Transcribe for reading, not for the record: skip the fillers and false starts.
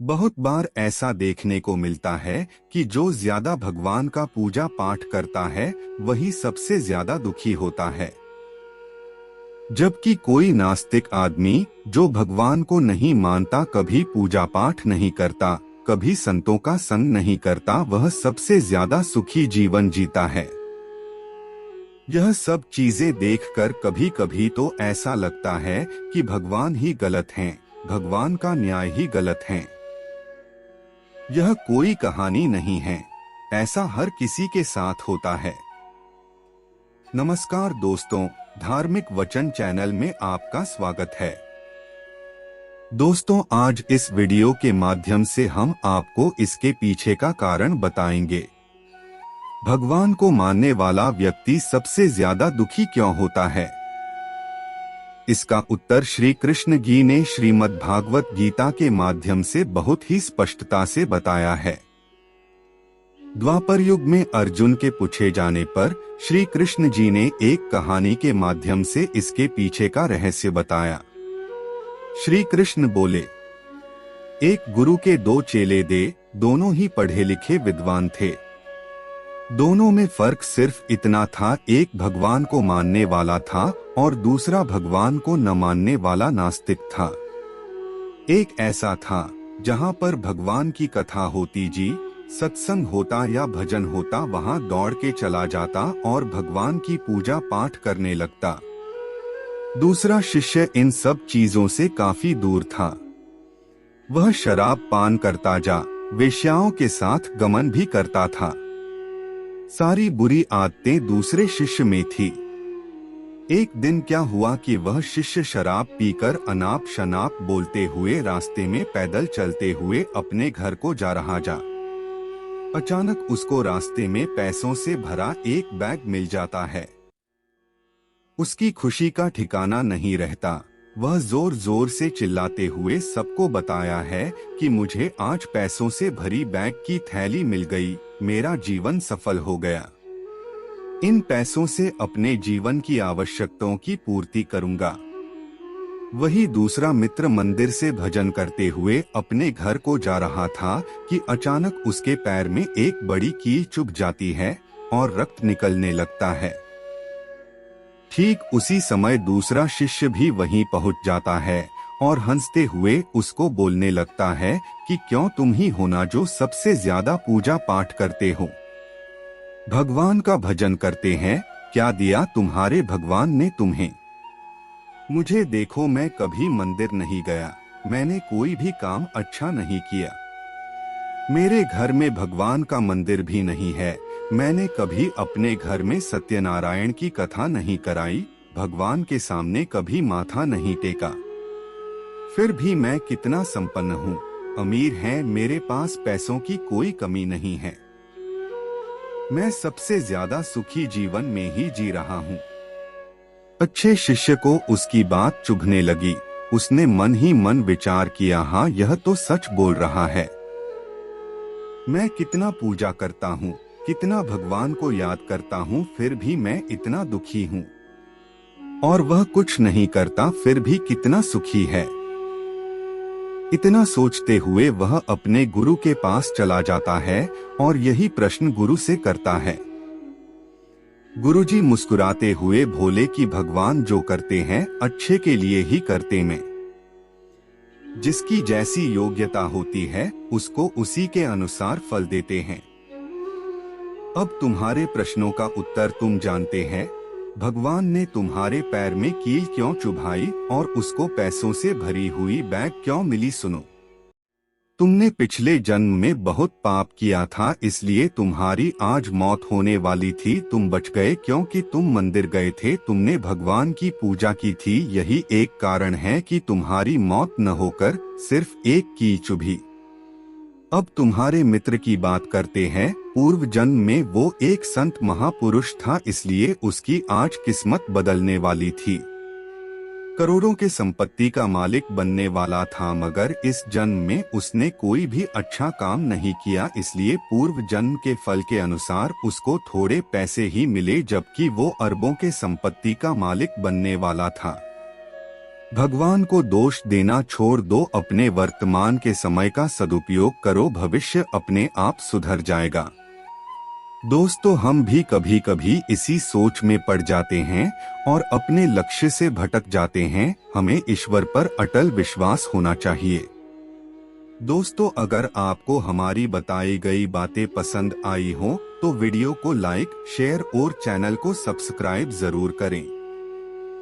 बहुत बार ऐसा देखने को मिलता है कि जो ज्यादा भगवान का पूजा पाठ करता है वही सबसे ज्यादा दुखी होता है। जबकि कोई नास्तिक आदमी जो भगवान को नहीं मानता, कभी पूजा पाठ नहीं करता, कभी संतों का संग नहीं करता, वह सबसे ज्यादा सुखी जीवन जीता है। यह सब चीजें देखकर कभी कभी तो ऐसा लगता है कि भगवान ही गलत हैं, भगवान का न्याय ही गलत है। यह कोई कहानी नहीं है, ऐसा हर किसी के साथ होता है। नमस्कार दोस्तों, धार्मिक वचन चैनल में आपका स्वागत है। दोस्तों, आज इस वीडियो के माध्यम से हम आपको इसके पीछे का कारण बताएंगे। भगवान को मानने वाला व्यक्ति सबसे ज्यादा दुखी क्यों होता है? इसका उत्तर श्री कृष्ण जी ने श्रीमद् भागवत गीता के माध्यम से बहुत ही स्पष्टता से बताया है। द्वापर युग में अर्जुन के पूछे जाने पर श्री कृष्ण जी ने एक कहानी के माध्यम से इसके पीछे का रहस्य बताया। श्री कृष्ण बोले, एक गुरु के दो चेले दे, दोनों ही पढ़े लिखे विद्वान थे। दोनों में फर्क सिर्फ इतना था, एक भगवान को मानने वाला था और दूसरा भगवान को न मानने वाला नास्तिक था। एक ऐसा था जहां पर भगवान की कथा होती जी, सत्संग होता या भजन होता, वहां दौड़ के चला जाता और भगवान की पूजा पाठ करने लगता। दूसरा शिष्य इन सब चीजों से काफी दूर था। वह शराब पान करता जा, वेश्याओं के साथ गमन भी करता था। सारी बुरी आदतें दूसरे शिष्य में थी। एक दिन क्या हुआ कि वह शिष्य शराब पीकर अनाप शनाप बोलते हुए रास्ते में पैदल चलते हुए अपने घर को जा रहा जा। अचानक उसको रास्ते में पैसों से भरा एक बैग मिल जाता है। उसकी खुशी का ठिकाना नहीं रहता। वह जोर जोर से चिल्लाते हुए सबको बताया है कि मुझे आज पैसों से भरी बैग की थैली मिल गई, मेरा जीवन सफल हो गया। इन पैसों से अपने जीवन की आवश्यकताओं की पूर्ति करूंगा। वही दूसरा मित्र मंदिर से भजन करते हुए अपने घर को जा रहा था कि अचानक उसके पैर में एक बड़ी कील चुभ जाती है और रक्त निकलने लगता है। ठीक उसी समय दूसरा शिष्य भी वहीं पहुंच जाता है और हंसते हुए उसको बोलने लगता है कि क्यों तुम ही हो ना जो सबसे ज्यादा पूजा पाठ करते हो, भगवान का भजन करते हैं, क्या दिया तुम्हारे भगवान ने तुम्हें? मुझे देखो, मैं कभी मंदिर नहीं गया, मैंने कोई भी काम अच्छा नहीं किया, मेरे घर में भगवान का मंदिर भी नहीं है, मैंने कभी अपने घर में सत्यनारायण की कथा नहीं कराई, भगवान के सामने कभी माथा नहीं टेका। फिर भी मैं कितना संपन्न हूँ, अमीर है, मेरे पास पैसों की कोई कमी नहीं है, मैं सबसे ज्यादा सुखी जीवन में ही जी रहा हूँ। अच्छे शिष्य को उसकी बात चुभने लगी। उसने मन ही मन विचार किया, हाँ यह तो सच बोल रहा है। मैं कितना पूजा करता हूँ, कितना भगवान को याद करता हूँ, फिर भी मैं इतना दुखी हूँ। और वह कुछ नहीं करता फिर भी कितना सुखी है। इतना सोचते हुए वह अपने गुरु के पास चला जाता है और यही प्रश्न गुरु से करता है। गुरुजी मुस्कुराते हुए बोले कि भगवान जो करते हैं अच्छे के लिए ही करते में, जिसकी जैसी योग्यता होती है उसको उसी के अनुसार फल देते हैं। अब तुम्हारे प्रश्नों का उत्तर तुम जानते हैं। भगवान ने तुम्हारे पैर में कील क्यों चुभाई और उसको पैसों से भरी हुई बैग क्यों मिली? सुनो, तुमने पिछले जन्म में बहुत पाप किया था, इसलिए तुम्हारी आज मौत होने वाली थी। तुम बच गए क्योंकि तुम मंदिर गए थे, तुमने भगवान की पूजा की थी। यही एक कारण है कि तुम्हारी मौत न होकर सिर्फ एक कील चुभी। अब तुम्हारे मित्र की बात करते हैं। पूर्व जन्म में वो एक संत महापुरुष था, इसलिए उसकी आज किस्मत बदलने वाली थी। करोड़ों के संपत्ति का मालिक बनने वाला था, मगर इस जन्म में उसने कोई भी अच्छा काम नहीं किया, इसलिए पूर्व जन्म के फल के अनुसार उसको थोड़े पैसे ही मिले, जबकि वो अरबों के संपत्ति का मालिक बनने वाला था। भगवान को दोष देना छोड़ दो, अपने वर्तमान के समय का सदुपयोग करो, भविष्य अपने आप सुधर जाएगा। दोस्तों, हम भी कभी कभी इसी सोच में पड़ जाते हैं और अपने लक्ष्य से भटक जाते हैं। हमें ईश्वर पर अटल विश्वास होना चाहिए। दोस्तों, अगर आपको हमारी बताई गई बातें पसंद आई हो तो वीडियो को लाइक, शेयर और चैनल को सब्सक्राइब जरूर करें।